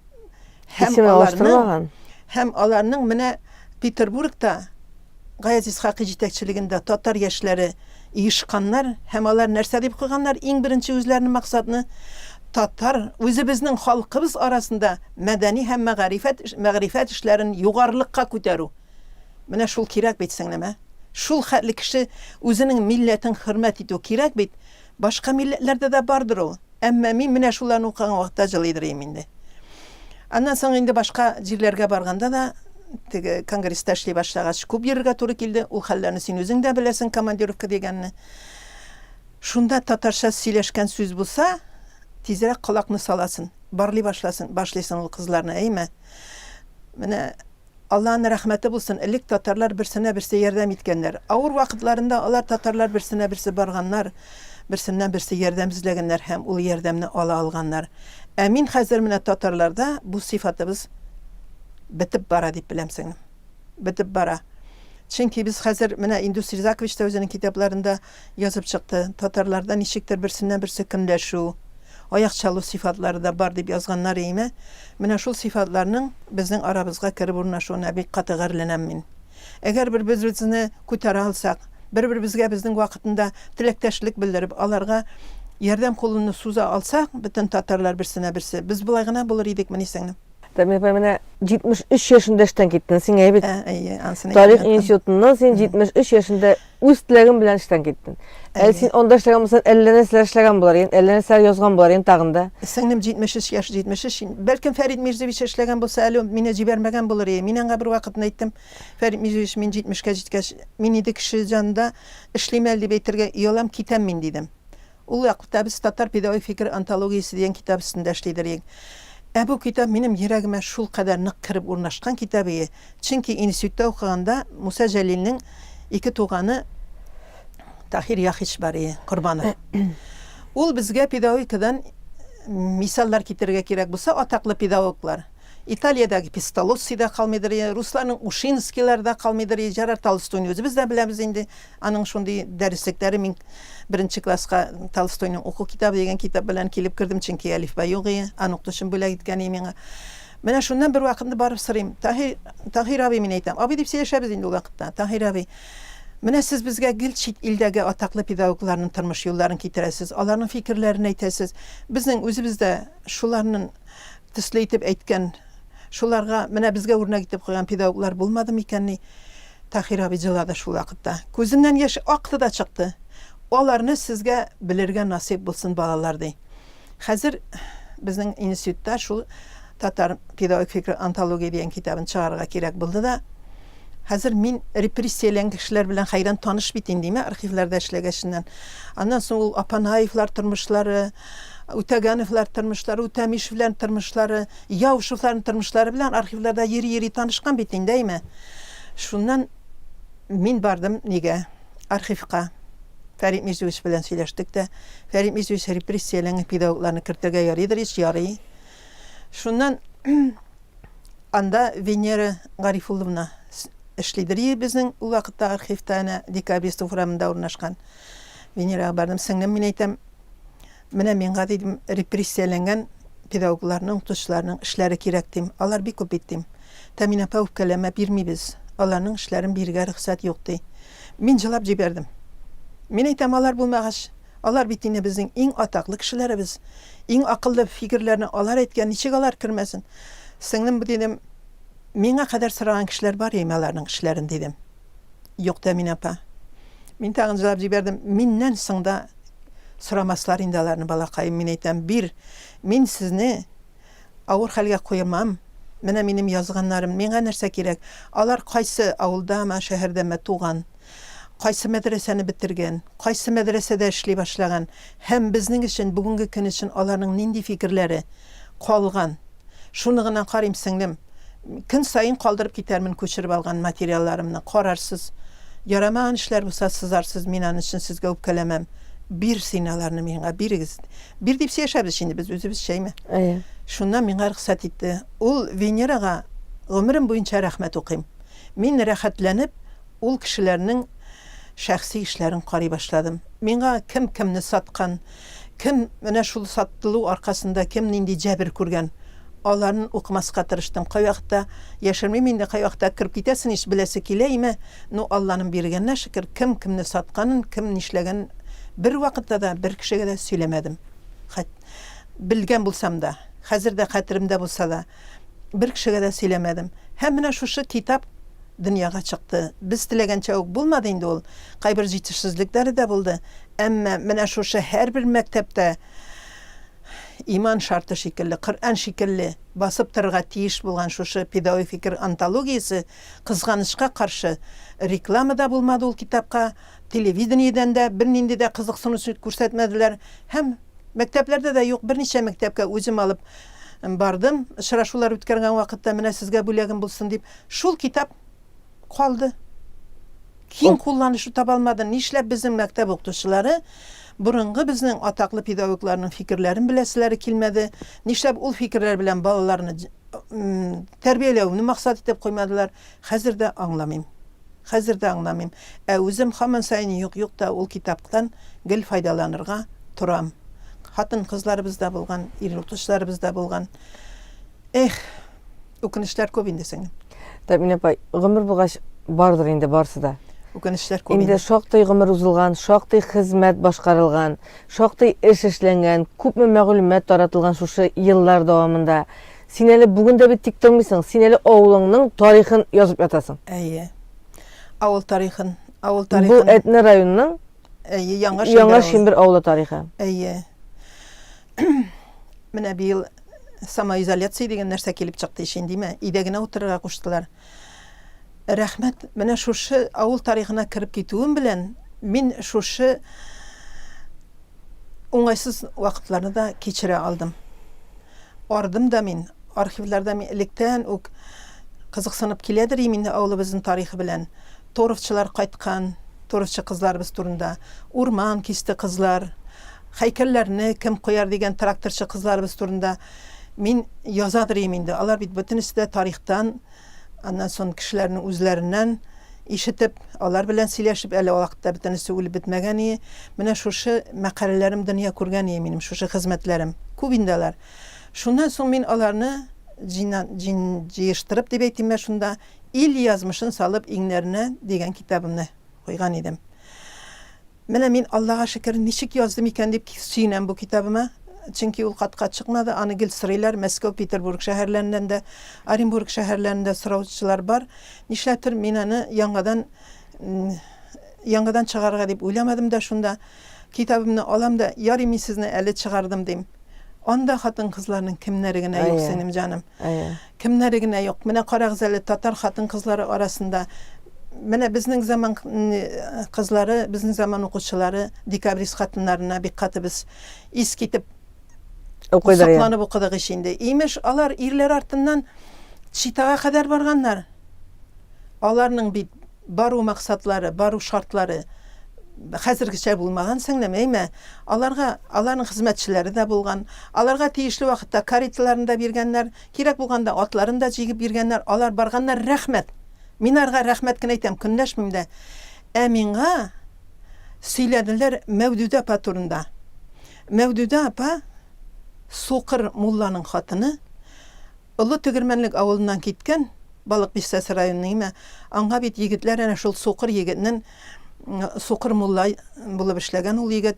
Һәм аларның менә Петербургта Гаяз Исхакый җитәкчелегендә татар яшьләре иешканнар, һәм алар нәрсә дип куйганнар? Иң беренче үзләренең максатны татар үзебезнең халкыбыз арасында мәдәни һәм мәгърифәт эшләрен югарылыкка күтәрү. Менә шул кирәк бит сеңләмә. Шул хәтле кеше үзенең милләтен хөрмәт итү кирәк бит. Башка милләтләрдә дә бардыр ул. Әмма мин менә шуларны укыган вакытта җылыйдырым инде. Аннан соң инде башка җирләргә барганда да теге конгресста эшли башлагач күп йөрергә туры килде. Ул хәлләрне син үзең дә беләсең, командировка дигәнне. Шунда татарча сөйләшкән сүз булса, тизрәк колакны саласын, башлыйсың ул кызларны, әйме? Менә Аллаһның рәхмәте булсын, элек татарлар берсенә берсе ярдәм иткәннәр. Авыр вакытларында алар татарлар берсенә берсе барганнар. берсеннән берсе ярдәм эзләгәннәр һәм ул ярдәмне ала алганнар. Ә мин хәзер менә татарларда бу сыйфатыбыз бетеп бара дип беләм сеңлем. Бетеп бара. Чөнки без хәзер менә Индус Ризакович та үзенең китапларында язып чыкты. Татарларда ничектер берсеннән берсе көнләшү, аяк чалу сыйфатлары да бар дип язганнар име. Менә шул сыйфатларның безнең арабызга киреп урнашуына бик каты гарьләнәм мин. Әгәр бер-беребезне күтәрә алсак, бер-беребезгә безнең вакытында теләктәшлек белдереп, аларга ярдәм кулын суза алсак, бөтен татарлар берсенә берсе, без булай гына булыр идек менә сеңнем. Тәминә апа, менә 73 яшында эштән киттең, сиңа бит Әйе, ансына. Тарих институтыннан син 73 яшында үз теләгең белән эштән киттең. Әле син анда эшләгән булсаң, 50 нәрсәләр эшләгән булар идең, 50 нәрсәләр язган булар идең тагында. Сеңнем 73 яшь, 73. Бәлкем Фәрид Мирзевич эшләгән булса, әле мине җибәрмәгән булыр иде. Мин аңа бер вакытны әйттем, Фәрид Мирзевич, мин 70-кә җиткәч, мин иде кеше җанында эшлим әле дип әйтергә ялам китәм мин дидем. Ул вакытта без татар педагогик фикер антологиясе дигән китап өстендә эшлидер идек. Бу китап минем йөрәгемә шул кадәр нык киреп урнашкан китап иде. Чөнки институтта укыганда Муса Җәлилнең ике туганы Тахир Яхич бар иде, Корбанов. Ул безгә педагогикадан мисаллар китергә кирәк булса, атаклы педагоглар. Италиядәге Песталоцци да калмыйдыр, русларның Ушинскийлар да калмыйдыр, Жарар Толстойны үзебез дә беләбез инде. Аның шундый дәреслектәре мин беренче класска Толстойның уку китабы дигән китап белән килеп кирдем, чөнки әлифба юк иде. Аны укытучым бүләк иткән иде миңа. Менә шуннан бер вакытны барып сорыйм. Тахир абый, мин әйтәм. Абый дип сөйләшәбез инде ул вакытта. Тахир абый, менә сез безгә гел чит илдәге атаклы педагогларның тормыш юлларын китерәсез, аларның фикерләрен әйтәсез. Безнең үзебездә шуларның төсле итеп әйткән, шуларга менә безгә үрнәк итеп куйган педагоглар булмады микәнни? Тахир абый җылады шул вакытта. Күзеннән яшь акты да чыкты. Аларны сезгә белергә насыйп булсын, балалар ди. Хәзер безнең институтта шул татар педагогик фикер антология дигән китабын чыгарырга кирәк булды да, хәзер мин репрессияләнгән кешеләр белән хәйран таныш бит инде, архивларда эшләгәченнән. Аннан соң ул Апанаевлар тормышлары, Үтәгәновлар тормышлары, Үтәмишевләр тормышлары, Яушевларның тормышлары белән архивларда йөри танышкан бит инде. Шуннан мин бардым нигә? Архивка. Фәрид Мирзевич белән сөйләштек тә. Фәрид Мирзевич репрессияләнгән педагогларны кертергә ярыйдыр, ярый. Шуннан анда Венера Гарифулловна эшлидер безнең ул вакытта архивта, ана Декабрист урамында урнашкан. Венерага бардым, сеңнем, мин әйтәм, менә миңа дидем, репрессияләнгән педагогларның, укытучыларның эшләре кирәк дим. Алар бик күп дим. Тәминә апа, үпкәләмә, бирмибез. Аларның эшләрен бирергә рөхсәт юк ди. Мин җылап җибәрдем. Мин әйтәм, алар булмагач, алар бит инде безнең иң атаклы кешеләребез. Иң акыллы фикерләрне алар әйткән, ничек алар кермәсен? Сеңнем, дидем, миңа кадәр сораган кешеләр бар иде, аларның эшләрен дидем. Юк, Тәминә апа. Мин тагын җылап җибәрдем. Миннән соң да сорамаслар инде аларны, балакаем. Мин әйтәм, бир, мин сезне авыр хәлгә куймам. Менә минем язганнарым, миңа нәрсә кирәк? Алар кайсы авылдамы, шәһәрдәме туган, кайсы мәдрәсәне бетергән, кайсы мәдрәсәдә эшли башлаган, һәм безнең өчен, бүгенге көн өчен аларның нинди фикерләре калган. Шуны гына карыйм, сеңлем. Көн сайын калдырып китәрмен күчереп алган материалларымны, карарсыз. Ярамаган эшләр булса, сызарсыз, мин аны өчен сезгә үпкәләмәм. Бир син аларны миңа, бирегез. Бир дип сөйләшәбез инде без үзебез, шәйме? Шуннан миңа рөхсәт итте. Ул Венерага гомерем буенча рәхмәт укыйм. Мин рәхәтләнеп, ул кешеләрнең шәхси эшләрен карый башладым. Миңа кемне саткан, кем менә шул саттылу аркасында кем нинди җәбер күргән, аларны укымаска тырыштым. Кай вакытта яшермим инде, кай вакытта киреп китәсен, иш беләсе киләме? Ну, Алланың биргәненә шөкер, кемне сатканын, кем нишләгән бер вакытта да бер кешегә дә сөйләмәдем. Белгән булсам да, хәзер дә хәтеремдә булса да, бер кешегә дә сөйләмәдем. Һәм менә шушы китап дөньяга чыкты. Без теләгәнчә үк булмады инде ул. Кайбер җитешсезлекләре дә булды. Әмма менә шушы һәрбер мәктәптә иман шарты шикелле, Коръән шикелле басып торырга тиеш булган шушы педагогик фикер антологиясе кызганычка каршы рекламада булмады ул китапка, телевидениедән дә бернинди дә кызыксыну күрсәтмәделәр. Һәм мәктәпләрдә дә юк, берничә мәктәпкә үзем алып бардым. Очрашулар үткәргән вакытта менә сезгә бүләгем булсын дип, шул китап калды. Киң кулланышы таба алмады. Нишләп безнең мәктәп укытучылары Burunғы безнең атаклы педагогларның фикерләрен беләселәре килмәде. Нишләп ул фикерләр белән балаларны тәрбияләүне максат итеп куймадылар. Хәзер дә аңламыйм. Ә үзем һаман сайын юк та ул китаптан гел файдаланырга торам. Хатын кызларыбызда булган, ир укучыларыбызда булган. Үкенечләр күп инде сеңнең. Тәмин апа, гомер булгач бардыр инде барсы да. Үкенечләр күп Инде инде. шактый гомер узылган, шактый хезмәт башкарылган, шактый эш эшләнгән, күпме мәгълүмат таратылган шушы еллар дәвамында. Син әле бүген дә бит тик тормыйсың, син әле авылыңның тарихын язып ятасың. Әйе. Авыл тарихын. Бу Этне районының Яңа Шимбер авылы тарихы. Әйе. Менә быел самоизоляция дигән нәрсә килеп чыкты ишендиме? Өйдә генә утырырга куштылар. Рәхмәт, менә шушы авыл тарихына кирип китүем белән мин шушы уңайсыз вакытларны да кичерә алдым. Ардым да мин архивларда электән үк кызыксынып киләдер инде авылыбызның тарихы белән. Торовчылар кайткан, торовчы кызларыбыз турында, урман кисте кызлар, һәйкәлләрне кем куяр дигән тракторчы кызларыбыз турында мин язадыр инде. Алар бит бөтенесе дә тарихтан, аннан соң кешеләрнең үзләреннән ишетеп, алар белән сөйләшеп, әле вакытта бөтенесе үлеп бетмәгән иде. Менә шушы мәкаләләрем дөнья күргән иде минем, шушы хезмәтләрем. Күп инде алар. Шуннан соң мин аларны җыештырып дип әйтим шунда, ил язмышын салып иңнәренә дигән китабымны куйган идем. Менә мин Аллага шөкер ничек яздым икән дип сөйнәм бу китабыма. Чөнки ул катка чыкмады. Аны гел сырыйлар Мәскәү, Петербург шәһәрләреннән дә, Оренбург шәһәрләрендә сораучылар бар. Нишләтер мин аны яңадан чыгарга дип уйламадым да шунда. Китабымны алам да, ярый мин сезне әле чыгардым дим. Анда хатын кызларның кемнәре генә юк синем җаным. Кемнәре генә юк. Менә карагыз әле татар хатын кызлары арасында. Менә безнең заман кызлары, безнең заман укучылары декабрист хатыннарына бик каты без ис китеп сакланып укыдык инде. Имеш алар ирләр артыннан Читага кадәр барганнар. Аларның бит бару максатлары, бару шартлары хәзергечә булмаган сеңләмәйме? Аларның хезмәтчеләре дә булган. Аларга тиешле вакытта кареталарында биргәннәр, кирәк булганда атларын да җигеп биргәннәр. Алар барганнар, рәхмәт. Мин арга рәхмәт кенә әйтәм, көнләшмим дә. Ә миңа сөйләделәр Мәүдүдә апа турында. Мәүдүдә апа Сукыр мулланың хатыны, Олы Тегермәнлек авылыннан киткән, Балык Бистәсе районының, аңа бит егетләр әнә шул Сукыр егетнең Сукыр мулла булып эшләгән ул егет.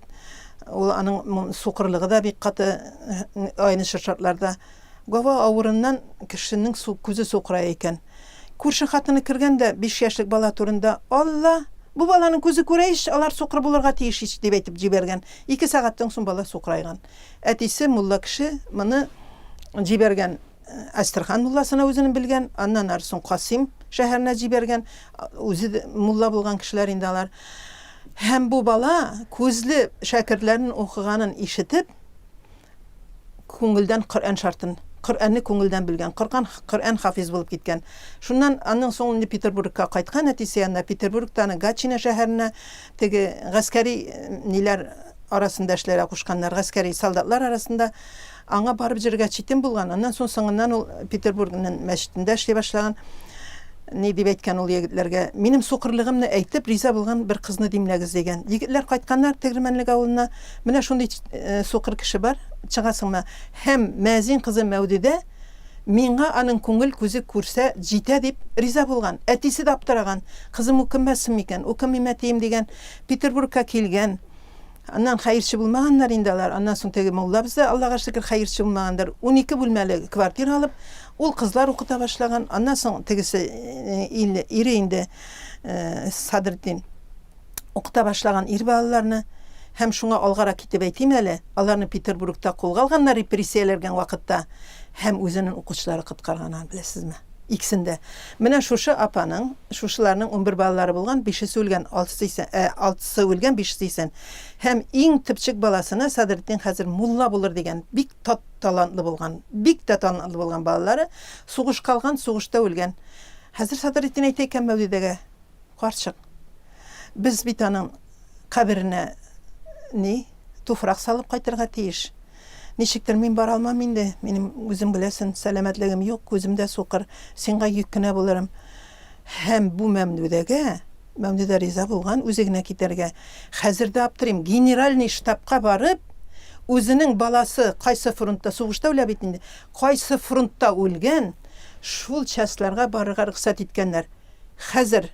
Ул аның сукырлыгы да бик каты айны шартларда. Гава авырыннан кешенең күзе сукырая икән. Күрше хатыны кергәндә 5 яшьлек бала турында, Алла, бу баланың күзе күрәйш, алар сукыр булырга тиеш дип әйтеп җибәргән. 2 сәгатьтән соң бала сукырайган. Әтисе мулла кеше моны җибәргән. Астрхан мулласына үзенең белгән, аннан арсын Касим шәһәренә җибәргән, үзе мулла булган кешеләр инде алар. Һәм бу бала күзле шәкертләрнең укыганын ишетеп, күңелдән Коръән шартын, Коръәнне күңелдән белгән, Коръән хафиз булып киткән. Шуннан аннан соң инде Петербургка кайткан, әтисе янына Петербургтан Гатчина шәһәренә теге гаскәри ниләр арасында эшләргә кушканнар, гаскәри солдатлар арасында аңа барып җиргә читен булган. Аннан соң соңыннан ул Петербургның мәчетендә эшли башлаган. Ни дип әйткән ул егетләргә, минем сукырлыгымны әйтеп риза булган бер кызны димләгез дигән. Егетләр кайтканнар Тегермәнлек авылына. Менә шундый сукыр кеше бар, чыгасыңмы? Һәм мәзин кызы Мәүдүдә миңа аның күңел күзе күрсә җитә дип риза булган. Әтисе дә аптыраган. Кызым укымасын микән? Укымыйм дигән. Петербургка килгән. Аннан хәерче булмаганнар инде алар. Аннан соң теге мулла бездә Аллага шөкер хәерче булмагандар. 12 бүлмәле квартира алып, ул кызлар укыта башлаган. Аннан соң тегесе ире инде Садретдин укыта башлаган ир балаларны. Һәм шуңа алгара китеп әйтим әле, аларны Петербургта кулга алганнар репрессияләргән вакытта, һәм үзенең укучылары коткарганнар, беләсезме? Иксендә. Менә шушы апаның, шушыларның 11 балалары булган, 5-се үлгән, 6-сы үлгән, 5-се исән. Һәм иң типчек баласына Садретдин хәзер мулла булыр дигән, бик талантлы булган балалары сугыш калган, сугышта үлгән. Хәзер Садретдин әйтә икән Мәүдүдәгә, карчык. Без бит аның каберенә туфрак салып кайтырга тиеш. Ничектер мин бара алмам инде. Минем үзем беләсен, сәламәтлегем юк, күземдә сукыр. Сиңа йөк кенә булырым. Һәм бу Мәмдүдә риза булган, үзе генә китәргә. Хәзердә аптырыйм, генеральный штабка барып, үзенең баласы кайсы фронтта сугышта үлә бит инде. Кайсы фронтта үлгән, шул частьларга барырга рөхсәт иткәннәр. Хәзер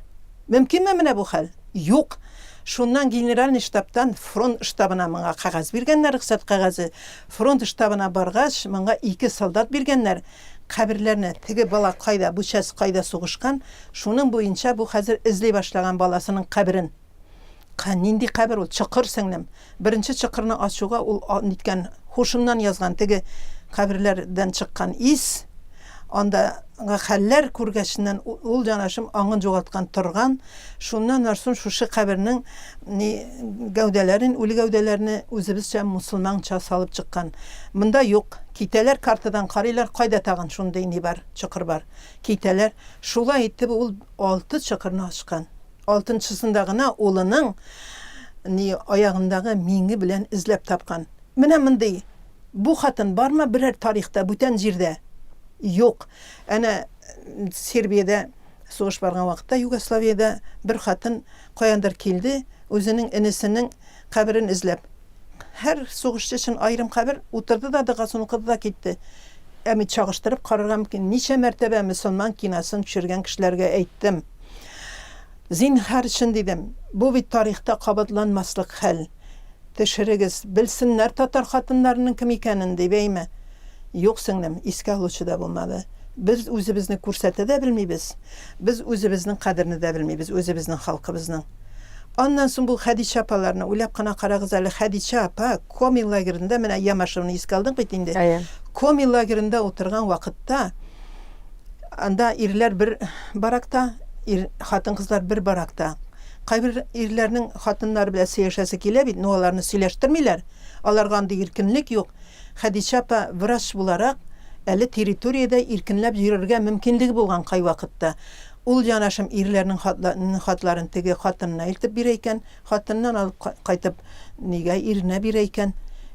мөмкинме менә бу хәл? Юк. Шуннан генеральный штабтан фронт штабына моңа кагаз биргәннәр, рөхсәт кагазе. Фронт штабына баргач, моңа 2 солдат биргәннәр. Каберләрне, теге бала кайда, бу часть кайда сугышкан, шуның буенча бу хәзер эзли башлаган баласының каберен. Нинди кабер ул? Чокыр сеңлем. Беренче чокырны ачуга ул ниткән, хушымнан язган теге каберләрдән чыккан ис, анда хәлләр күргәченнән ул җанашым аңын югалткан торган, шуннан арсын шушы кабернең гәүдәләрен, үле гәүдәләрне үзебезчә мусулманча салып чыккан. Монда юк. Китәләр картадан карыйлар, кайда тагын шундый ни бар, чокыр бар. Китәләр, шулай итеп ул 6 чокырны ачкан. 6-чысында гына улының аягындагы миңе белән эзләп тапкан. Менә мондый. Бу хатын бармы берәр тарихта, бүтән җирдә? Юк. Әнә Сербиядә сугыш барган вакытта, Югославиядә бер хатын каяндыр килде, үзенең инесенең каберен эзләп. Һәр сугышчы өчен аерым кабер, утырды да дәгасын укыды да китте. Әми чагыштырып карарга мөмкин. Ничә мәртәбә мөселман киносын төшергән кешеләргә әйттем. Зинһар өчен дидем, бу бит тарихта кабатланмаслык хәл. Төшерегез, белсеннәр татар хатыннарының кем икәнен дип әйме. Юк сеңлем, искә алучы да булмады. Без үзебезне күрсәтә дә белмибез. Без үзебезнең кадерне дә белмибез, үзебезнең халкыбызның. Аннан соң бу Хәдичә апаларны уйлап кына карагыз әле. Хәдичә апа Коми лагерында, менә Ямашевны искә алдык бит инде. Коми лагерында утырган вакытта анда ирләр бер баракта, хатын-кызлар бер баракта. Кайбер ирләрнең хатыннары белән сөйләшәсе килә бит, но аларны сөйләштермиләр. Аларга андый иркенлек юк. Хәдичә апа врач буларак әле территориядә иркенләп йөрергә мөмкинлеге булган кай вакытта. Ул җанашым ирләрнең хатларын теге хатынына илтеп бирә икән, хатыннан алып кайтып нигә иренә бирә икән.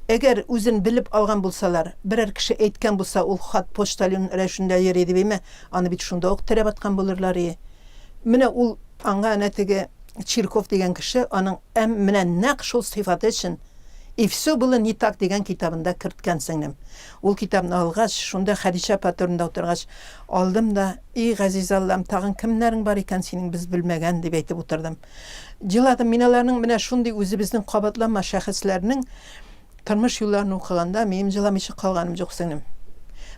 Әгәр үзен белеп алган булсалар, берәр кеше әйткән булса, ул хат почтальон рәшендә йөри дип әйме, аны бит шунда ук терәп аткан булырлар. Менә ул аңа әнә теге Чирков дигән кеше аның менә нәкъ шул сыйфаты өчен «И все было не так» дигән китабында керткән сеңнем. Ул китапны алгач, шунда Хәдичә апа турында утыргач, алдым да, "И газиз Аллам, тагын кемнәрең бар икән синең без белмәгән" дип әйтеп утырдым. Җыладым, мин аларның менә шундый үзебезнең кабатланма шәхесләрнең тормыш юлларын укыганда минем җыламыйча калганым юк сеңнем.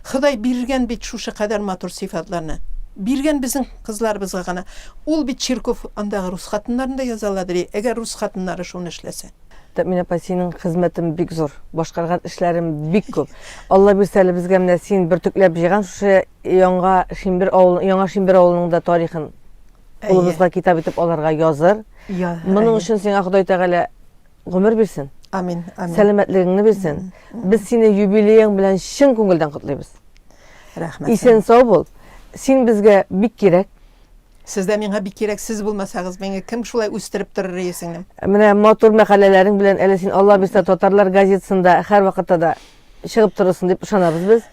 Ходай биргән бит шушы кадәр матур сыйфатларны. Биргән безнең кызларыбызга гына. Ул бит Чирков андагы рус хатыннарында язаладыр. Әгәр рус хатыннары шуны эшләсә. Тәмин апа, синең хезмәтең бик зур, башкарган эшләрем бик күп. Алла бирсә әле безгә менә син бер төкләп җыйган шушы яңа Шимбер авылының да тарихын кулыбызга китап итеп аларга языр. Моның өчен сиңа Ходай Тәгалә гомер бирсен. Амин, амин. Сәламәтлегеңне бирсен. Без сине юбилеяң белән чын күңелдән котлыйбыз. Рәхмәт. Исән сау бул. Син безгә бик кирәк. Сез дә миңа бик кирәк, сез булмасагыз, миңа кем шулай үстереп торыр исеңнем. Менә матур мәкаләләрең белән әле син Алла бирсә татарлар газетасында һәр вакытта да чыгып торырсың дип ышанабыз без.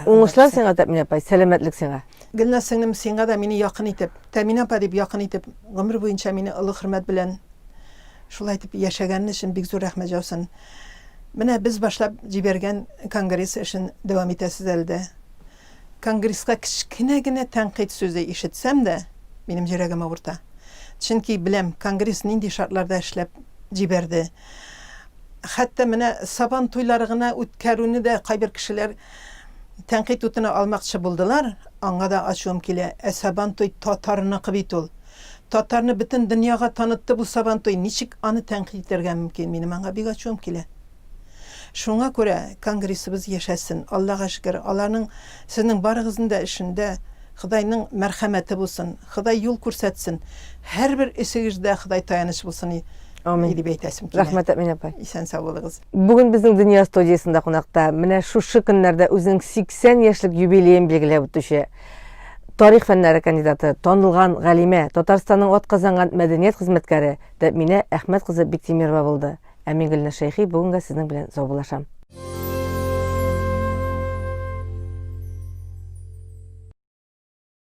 Уңышлар сиңа, Тәмин апа, сәламәтлек сиңа. Гөлназ сеңнем, сиңа да мине якын итеп, Тәмин апа дип якын итеп, гомер буенча мине олы хөрмәт белән шулай итеп яшәгән өчен бик зур рәхмәт җаусын. Менә без башлап җибәргән конгресс өчен дәвам итәсез әле дә. Конгресска кичкенә генә тәнкыйть сүзе ишетсәм дә, минем йөрәгем авырта. Чөнки беләм, конгресс нинди шартларда эшләп җибәрде. Хәтта менә Сабан туйлары гына үткәрүне дә кайбер кешеләр тәнкыйть утына алмакчы булдылар. Аңа да ачуым килә. Сабан туй татарныкы бит ул. Татарны бөтен дөньяга танытты бу Сабан туй. Ничек аны тәнкыйть итәргә мөмкин? Минем аңа бик ачуым килә. Шуңа күрә конгрессыбыз яшәсен. Аллага шөкер, аларның сезнең барыгызның да эшендә Худайның мәрхәмәте булсын. Худай юл күрсәтсен. Һәрбер эшегездә Худай таяныч булсын. Амин дип әйтәсем килә. Рәхмәт, Тәмин апа. Исән сау булыгыз. Бүген безнең дөнья студиясында кунакта менә шушы көннәрдә үзенең 80 яшьлек юбилеен билгеләп үтүче тарих фәннәре кандидаты, танылган галимә, Татарстанның атказанган мәдәният хезмәткәре Тәминә Әхмәт кызы Биктимирова булды. Ә мин Гөлнар Шәйхи бүгенге сезнең белән саубуллашам.